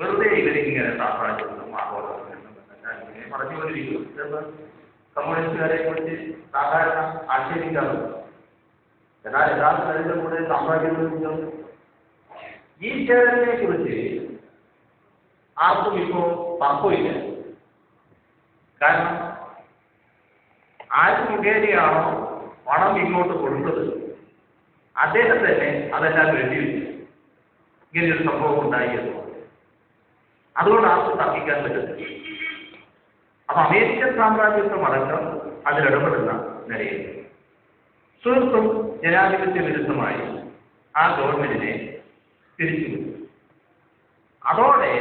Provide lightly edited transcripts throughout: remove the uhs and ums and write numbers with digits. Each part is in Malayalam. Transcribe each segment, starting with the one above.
വെറുതെ ഇവരിങ്ങനെ സാമ്രാജ്യത്തിനും ആഘോഷത്തിനും ഇങ്ങനെ പറഞ്ഞുകൊണ്ടിരിക്കും. കമ്മ്യൂണിസ്റ്റുകാരെ കുറിച്ച് സാധാരണ ആക്ഷേപിക്കാറുണ്ട്. എന്നാൽ യഥാർത്ഥ കൂടെ സാമ്രാജ്യത്തിനും ഈ ചേരലിനെ കുറിച്ച് ആർക്കും ഇപ്പോൾ തർക്കമില്ല. കാരണം ആര് മുഖേനയാണോ പണം ഇങ്ങോട്ട് കൊടുത്തത് അദ്ദേഹം തന്നെ അതെല്ലാം വെട്ടിവെച്ചു. ഇങ്ങനെയൊരു സംഭവം ഉണ്ടായിരുന്നു. അതുകൊണ്ട് ആർക്കും തർക്കിക്കാൻ പറ്റുന്നില്ല. അപ്പൊ അമേരിക്കൻ സാമ്രാജ്യത്വം അടക്കം അതിലിടപെടുന്ന നിലയിൽ തീർത്തും ജനാധിപത്യ വിരുദ്ധമായി ആ ഗവൺമെന്റിനെ തിരിച്ചുവിട്ടു. അതോടെ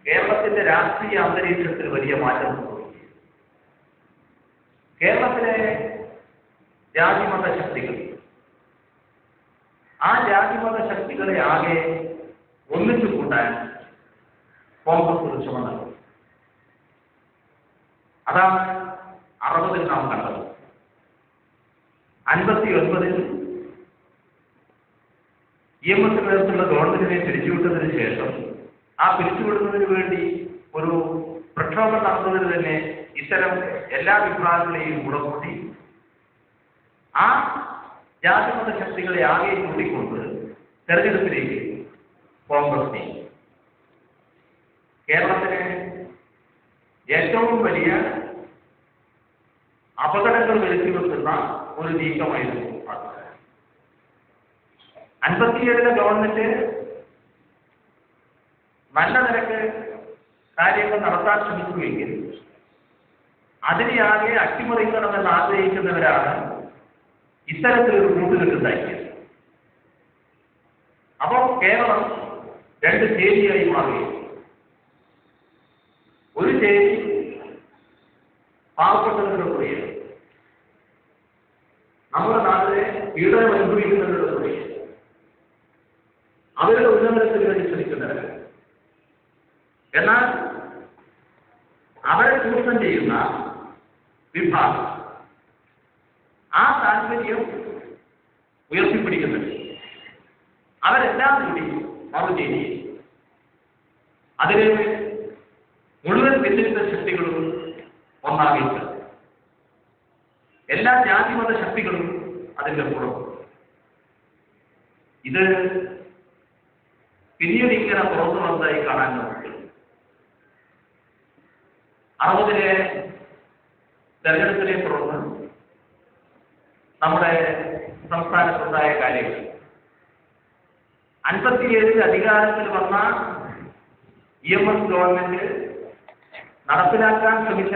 കേരളത്തിന്റെ രാഷ്ട്രീയ അന്തരീക്ഷത്തിൽ വലിയ മാറ്റം സംഭവിച്ചു. കേരളത്തിലെ ജാതിമത ശക്തികൾ ആ ജാതിമത ശക്തികളെ ആകെ ഒന്നിച്ചു കൂട്ടാൻ കോൺഗ്രസ് ഒരു ശ്രമം നടത്തി. അതാണ് 60-ൽ നാം കണ്ടത്. 59-ൽ EMS നേതൃത്വമുള്ള ഗവൺമെന്റിനെ പിരിച്ചുവിട്ടതിന് ശേഷം ആ പിരിച്ചുവിടുന്നതിന് വേണ്ടി ഒരു പ്രക്ഷോഭം നടന്നതിന് തന്നെ ഇത്തരം എല്ലാ വിഭാഗങ്ങളെയും കൂട്ടി ആ ജാതിമത ശക്തികളെ ആകെ കൂട്ടിക്കൊണ്ട് തെരഞ്ഞെടുപ്പിലേക്ക് കോൺഗ്രസ് നീങ്ങി. കേരളത്തിലെ ഏറ്റവും വലിയ അപകടങ്ങൾ വരുത്തി വെക്കുന്ന ഒരു നീക്കമായിരുന്നു അത്. 57-ലെ ഗവൺമെന്റ് നല്ല നിരക്ക് കാര്യങ്ങൾ നടത്താൻ ശ്രമിക്കുമെങ്കിൽ അതിനെയാകെ അട്ടിമറിക്കണമെന്ന് ആഗ്രഹിക്കുന്നവരാണ് ഇത്തരത്തിലൊരു കൂട്ടുകെട്ടുണ്ടാക്കിയത്. അപ്പോൾ കേരളം രണ്ട് ചേരിയായി മാറുകയും ഒരു ചേരി പാവപ്പെട്ടവരുടെ കൂടെയാണ്, നമ്മുടെ നാട്ടിലെ പീഡനം അനുഭവിക്കുന്നവരുടെ കൂടെയാണ്, അവരുടെ ഉന്നമനത്തിന് വേണ്ടി ശ്രമിക്കുന്നവരാണ്. എന്നാൽ അവരെ ചൂഷണം ചെയ്യുന്ന വിഭാഗം ആ താല്പര്യം ഉയർത്തിപ്പിടിക്കുന്നുണ്ട്. അവരെല്ലാം കൂടി മറുചേരി അതിന് മുഴുവൻ വ്യത്യസ്ത ശക്തികളും ഒന്നാകില്ല. എല്ലാ ജാതിമത ശക്തികളും അതിന്റെ പുറം. ഇത് പിന്നീട് ഇങ്ങനെ പുറത്തു വന്നതായി കാണാൻ നമുക്ക് 60-ലെ തെരഞ്ഞെടുപ്പിനെ തുടർന്ന് നമ്മുടെ സംസ്ഥാനത്തുണ്ടായ കാര്യങ്ങൾ 57-ൽ അധികാരത്തിൽ വന്ന EMS ഗവൺമെന്റ് നടപ്പിലാക്കാൻ ശ്രമിച്ച